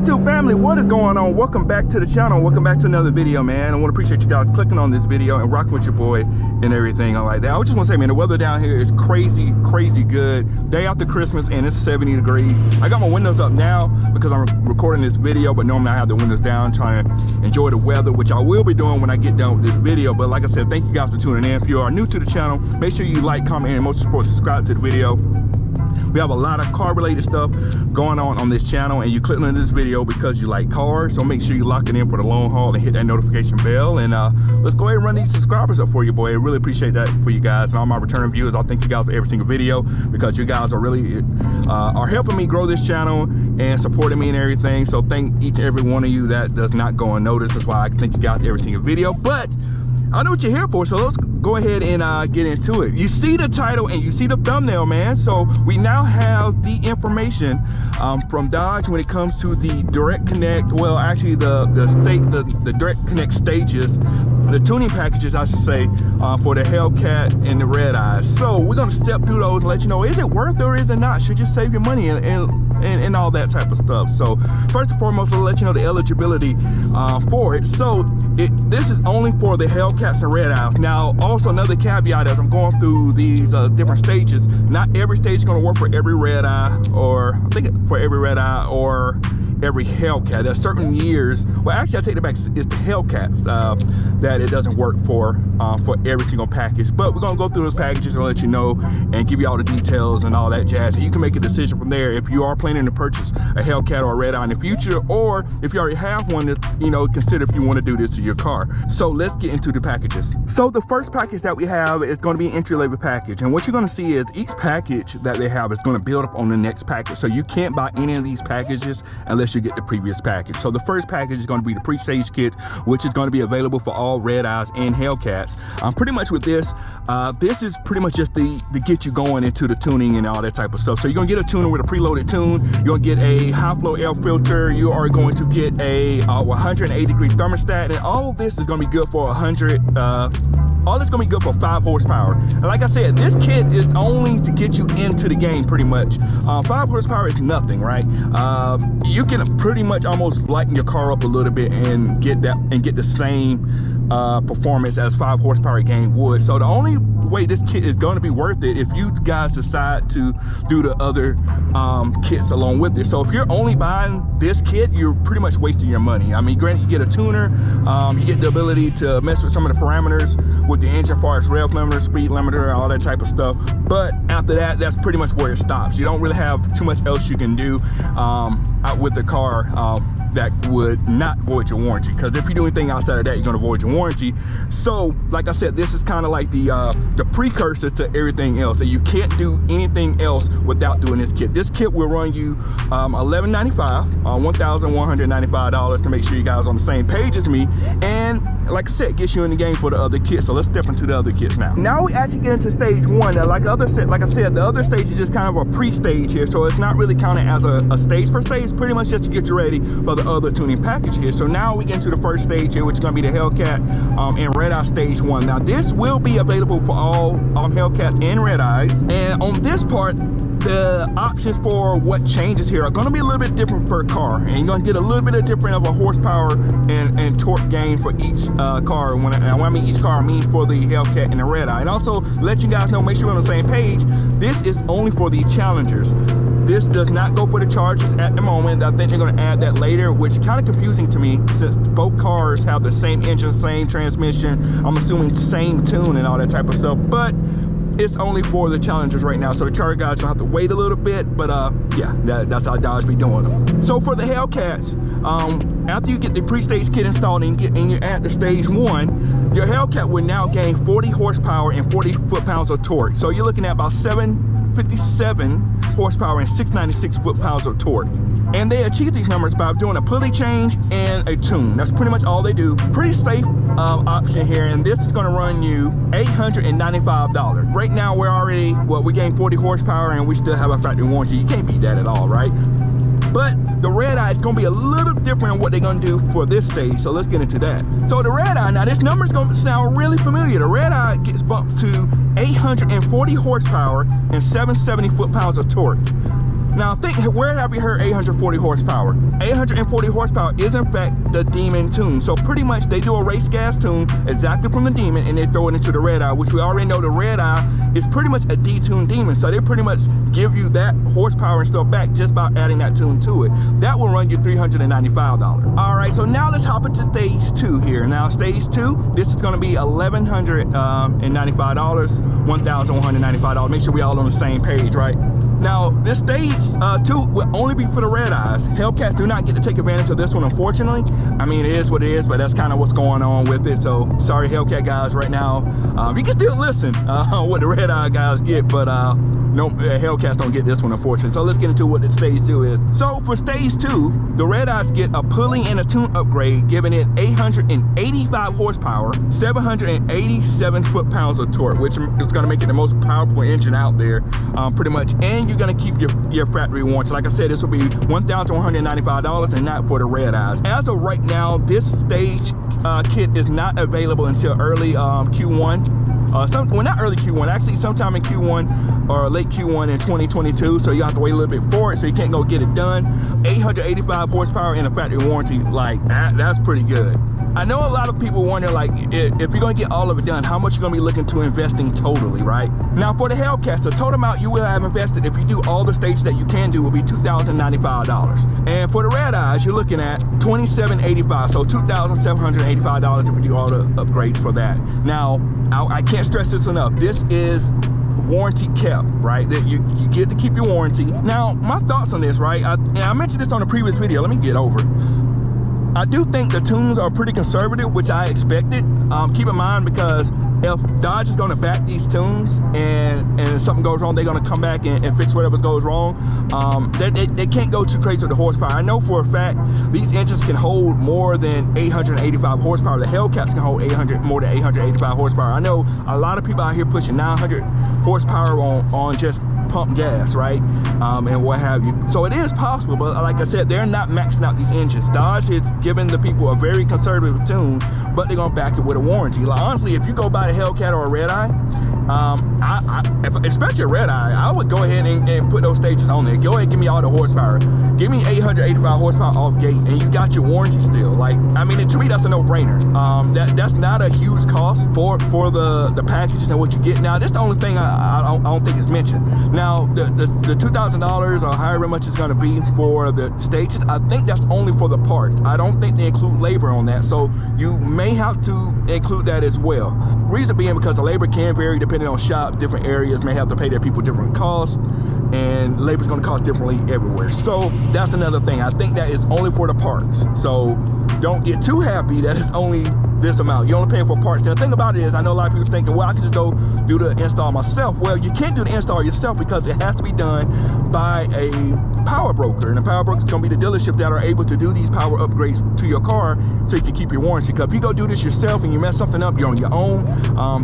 YouTube family, what is going on? Welcome back to the channel. Welcome back to another video, man. I want to appreciate you guys clicking on this video and rocking with your boy and everything like that. I just want to say, man, the weather down here is crazy good. Day after Christmas and it's 70 degrees. I got my windows up now because I'm recording this video, but normally I have the windows down trying to enjoy the weather, which I will be doing when I get done with this video. But like I said, thank you guys for tuning in. If you are new to the channel, make sure you like, comment, and most important, subscribe to the video. We have a lot of car related stuff going on this channel, and you click on this video because you like cars, so make sure you lock it in for the long haul and hit that notification bell. And let's go ahead and run these subscribers up for you, boy. I really appreciate that for you guys and all my returning viewers. I thank you guys for every single video because you guys are really are helping me grow this channel and supporting me and everything. So thank each and every one of you that does not go unnoticed. That's why I thank you guys every single video. But I know what you're here for, so let's go ahead and get into it. You see the title and you see the thumbnail, man. So we now have the information from Dodge when it comes to the direct connect. Well, actually the direct connect stages, the tuning packages, I should say, for the Hellcat and the Redeyes. So we're gonna step through those and let you know, is it worth it or is it not? Should you save your money and all that type of stuff? So first and foremost, we'll let you know the eligibility for it. So this is only for the Hellcats and Redeyes. Now, also another caveat as I'm going through these different stages, not every stage is going to work for every Redeye, or I think for every Redeye or every Hellcat. There's certain years, well actually I take it back, it's the Hellcats that it doesn't work for every single package. But we're gonna go through those packages and let you know and give you all the details and all that jazz, and you can make a decision from there if you are planning to purchase a Hellcat or a Redeye in the future, or if you already have one, you know, consider if you want to do this to your car. So let's get into the packages. So the first package that we have is going to be an entry-level package, and what you're going to see is each package that they have is going to build up on the next package. So you can't buy any of these packages unless you get the previous package. So the first package is going to be the pre-stage kit, which is going to be available for all Redeyes and Hellcats. Pretty much with this, this is pretty much just to get you going into the tuning and all that type of stuff. So you're going to get a tuner with a preloaded tune, you're going to get a high flow air filter, you are going to get a 180 degree thermostat, and all of this is going to be good for 100 all this gonna be good for 5 horsepower. And like I said, this kit is only to get you into the game pretty much. 5 horsepower is nothing, right? You can pretty much almost lighten your car up a little bit and get the same performance as 5 horsepower game would. So the only way this kit is going to be worth it if you guys decide to do the other kits along with it. So if you're only buying this kit, you're pretty much wasting your money. I mean, granted, you get a tuner, you get the ability to mess with some of the parameters with the engine, as far as rev limiter, speed limiter, all that type of stuff. But after that, that's pretty much where it stops. You don't really have too much else you can do out with the car that would not void your warranty, because if you do anything outside of that, you're going to void your warranty. So like I said, this is kind of like the precursor to everything else, and you can't do anything else without doing this kit. This kit will run you $1195, $1,195 to make sure you guys are on the same page as me, and like I said, gets you in the game for the other kits. So let's step into the other kits now. Now we actually get into stage one. Now, like I said, the other stage is just kind of a pre-stage here, so it's not really counted as a stage per se. It's pretty much just to get you ready for the other tuning package here. So now we get into the first stage here, which is going to be the Hellcat and Redeye stage 1. Now this will be available for all Hellcats and Redeyes, and on this part, the options for what changes here are going to be a little bit different per car, and you're going to get a little bit of different of a horsepower and torque gain for each car. When I mean each car, I mean for the Hellcat and the Redeye. And also let you guys know, make sure we're on the same page, this is only for the Challengers. This does not go for the Chargers at the moment. I think they're going to add that later, which is kind of confusing to me since both cars have the same engine, same transmission, I'm assuming same tune and all that type of stuff. But it's only for the Challengers right now, so the Charger guys will have to wait a little bit. But yeah, that's how Dodge be doing them. So for the Hellcats, after you get the pre-stage kit installed and you're at the stage 1, your Hellcat will now gain 40 horsepower and 40 foot-pounds of torque. So you're looking at about 757 horsepower and 696 foot-pounds of torque. And they achieve these numbers by doing a pulley change and a tune. That's pretty much all they do. Pretty safe option here, and this is going to run you $895. Right now we're already, well, we gained 40 horsepower and we still have a factory warranty. You can't beat that at all, right? But the Redeye is going to be a little different in what they're going to do for this stage, so let's get into that. So the Redeye, now this number is going to sound really familiar. The Redeye gets bumped to 840 horsepower and 770 foot-pounds of torque. Now think, where have you heard 840 horsepower? 840 horsepower is in fact the Demon tune. So pretty much they do a race gas tune exactly from the Demon and they throw it into the Redeye, which we already know the Redeye is pretty much a detuned Demon. So they pretty much give you that horsepower and stuff back just by adding that tune to it. That will run you $395. All right, so now let's hop into stage 2 here. Now stage 2, this is gonna be $1,195, $1,195. Make sure we all on the same page, right? Now this stage 2 will only be for the Redeyes. Hellcats do not get to take advantage of this one, unfortunately. I mean, it is what it is, but that's kind of what's going on with it. So sorry, Hellcat guys, right now. You can still listen what the Redeye guys get, but no, Hellcats don't get this one, unfortunately. So let's get into what the stage 2 is. So for stage 2, the Redeyes get a pulley and a tune upgrade, giving it 885 horsepower, 787 foot-pounds of torque, which is going to make it the most powerful engine out there, pretty much. And you're going to keep your factory warranty. Like I said, this will be $1,195 and not for the Redeyes. As of right now, this stage kit is not available until early Q1. Well, not early Q1, actually sometime in Q1 or late Q1 in 2022. So you have to wait a little bit for it, so you can't go get it done. 885 horsepower and a factory warranty, like that's pretty good. I know a lot of people wonder, like, if you're gonna get all of it done, how much you're gonna be looking to investing totally, right? Now for the Hellcats, the total amount you will have invested if you do all the stages that you can do will be $2,095. And for the Redeyes, you're looking at $2,785, so $2,785 if you do all the upgrades for that. Now, I can't stress this enough. This is warranty kept, right? That you get to keep your warranty. Now, my thoughts on this, right? I mentioned this on a previous video. Let me get over. I do think the tunes are pretty conservative, which I expected. Keep in mind, because if Dodge is going to back these tunes and something goes wrong, they're going to come back and fix whatever goes wrong. They can't go too crazy with the horsepower. I know for a fact these engines can hold more than 885 horsepower. The Hellcats can hold more than 885 horsepower. I know a lot of people out here pushing 900 horsepower on just pump gas, right? And what have you. So it is possible, but like I said, they're not maxing out these engines. Dodge is giving the people a very conservative tune, but they're gonna back it with a warranty. Like, honestly, if you go buy a Hellcat or a Redeye, especially a Redeye, I would go ahead and put those stages on there. Go ahead and give me all the horsepower. Give me 885 horsepower off gate, and you got your warranty still. Like, I mean, to me, that's a no-brainer. That's not a huge cost for the packages and what you get. Now, that's the only thing I don't think is mentioned. Now, the $2,000 or however much it's going to be for the stages, I think that's only for the parts. I don't think they include labor on that, so you may have to include that as well. Reason being because the labor can vary depending on shops. Different areas may have to pay their people different costs, and labor's going to cost differently everywhere. So that's another thing. I think that is only for the parts. So don't get too happy that it's only this amount. You're only paying for parts. And the thing about it is, I know a lot of people thinking, well, I can just go do the install myself. Well, you can't do the install yourself because it has to be done by a power broker, and the power broker is going to be the dealership that are able to do these power upgrades to your car so you can keep your warranty. Because if you go do this yourself and you mess something up, you're on your own.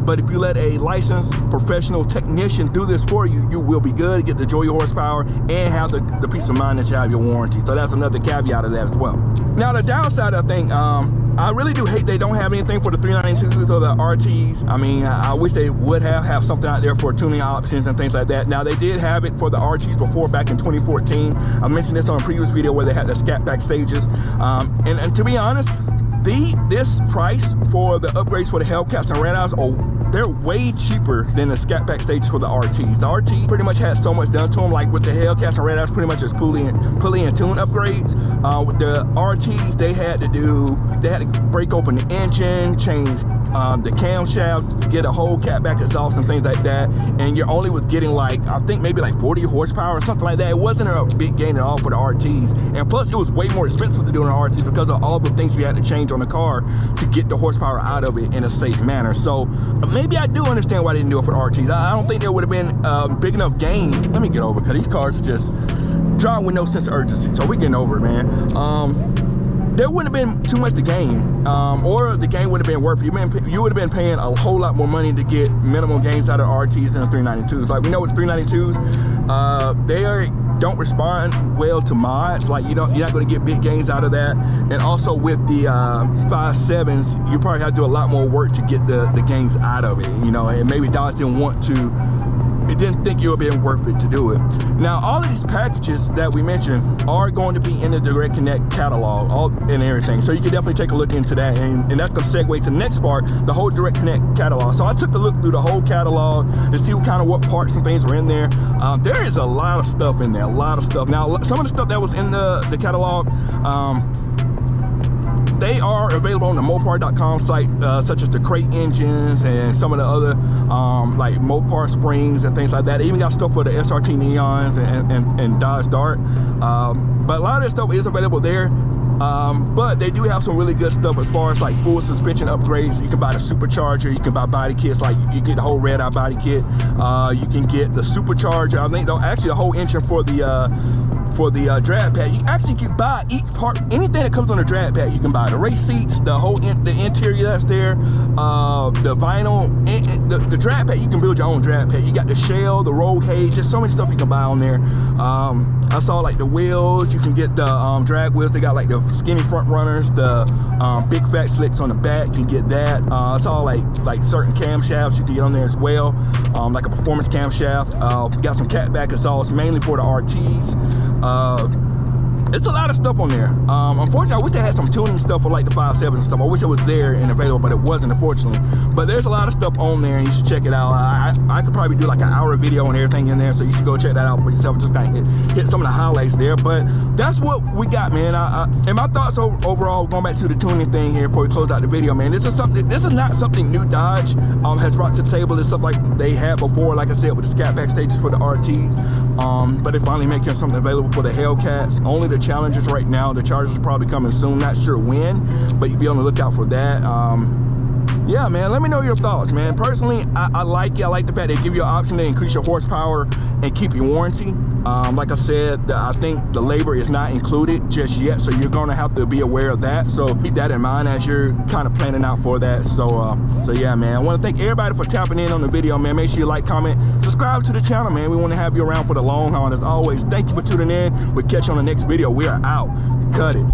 But if you let a licensed professional technician do this for you, you will be good, get to enjoy your horsepower and have the peace of mind that you have your warranty. So that's another caveat of that as well. Now the downside, I think, I really do hate they don't have anything for the 392s or the RTs. I mean, I wish they would have something out there for tuning options and things like that. Now, they did have it for the RTs before, back in 2014. I mentioned this on a previous video where they had the scat back stages. And to be honest, this price for the upgrades for the Hellcats and Redeyes, they're way cheaper than the scat back stages for the RTs. The RT pretty much had so much done to them, like with the Hellcats and Redeyes, pretty much just pulley and tune upgrades. With the RTs, they had to break open the engine, change the camshaft, get a whole catback exhaust and things like that, and you only was getting like, I think maybe like 40 horsepower or something like that. It wasn't a big gain at all for the RTs, and plus it was way more expensive to do an RT because of all the things you had to change on the car to get the horsepower out of it in a safe manner. So maybe I do understand why they didn't do it for the RTs. I don't think there would have been big enough gain. Let me get over, because these cars are just driving with no sense of urgency. So we're getting over it, man. There wouldn't have been too much to gain, or the gain would have been worth it. You would have been paying a whole lot more money to get minimal gains out of RTs than the 392s. Like, we know with the 392s, they don't respond well to mods. Like, you're not going to get big gains out of that. And also with the 5.7s, you probably have to do a lot more work to get the gains out of it, you know. And maybe Dodge didn't want to didn't think it would be worth it to do it. Now, all of these packages that we mentioned are going to be in the Direct Connect catalog, all and everything. So you can definitely take a look into that, and that's going to segue to the next part, the whole Direct Connect catalog. So I took a look through the whole catalog to see what parts and things were in there. There is a lot of stuff in there, a lot of stuff. Now, some of the stuff that was in the catalog, they are available on the MOPAR.com site, such as the crate engines and some of the other like MOPAR springs and things like that. They even got stuff for the SRT Neons and Dodge Dart. But a lot of this stuff is available there. But they do have some really good stuff as far as like full suspension upgrades. You can buy the supercharger, you can buy body kits, like you get the whole redeye body kit. You can get the supercharger. I think actually the whole engine for the drag pad. You actually can buy each part, anything that comes on the drag pad. You can buy the race seats, the whole the interior that's there, the vinyl, and the drag pad. You can build your own drag pad. You got the shell, the roll cage, just so many stuff you can buy on there. I saw like the wheels. You can get the drag wheels. They got like the skinny front runners, the big fat slicks on the back. You can get that. I saw like certain camshafts you can get on there as well, like a performance camshaft. We got some catback exhausts, mainly for the RTs. It's a lot of stuff on there. Unfortunately, I wish they had some tuning stuff for like the 5.7 and stuff. I wish it was there and available, but it wasn't, unfortunately. But there's a lot of stuff on there, and you should check it out. I could probably do like an hour video and everything in there, so you should go check that out for yourself. Just kind of hit some of the highlights there. But that's what we got, man. And my thoughts overall, going back to the tuning thing here before we close out the video, man. This is not something new Dodge has brought to the table. It's stuff like they had before, like I said, with the scat back stages for the RTs. But they're finally making something available for the Hellcats. Only the Challengers right now. The Chargers are probably coming soon. Not sure when, but you'll be on the lookout for that. Yeah, man, let me know your thoughts, man. Personally, I like it. I like the fact they give you an option to increase your horsepower and keep your warranty. Like I said, I think the labor is not included just yet, so you're going to have to be aware of that. So keep that in mind as you're kind of planning out for that. So yeah, man, I want to thank everybody for tapping in on the video, man. Make sure you like, comment, subscribe to the channel, man. We want to have you around for the long haul. As always, thank you for tuning in. We'll catch you on the next video. We are out. Cut it.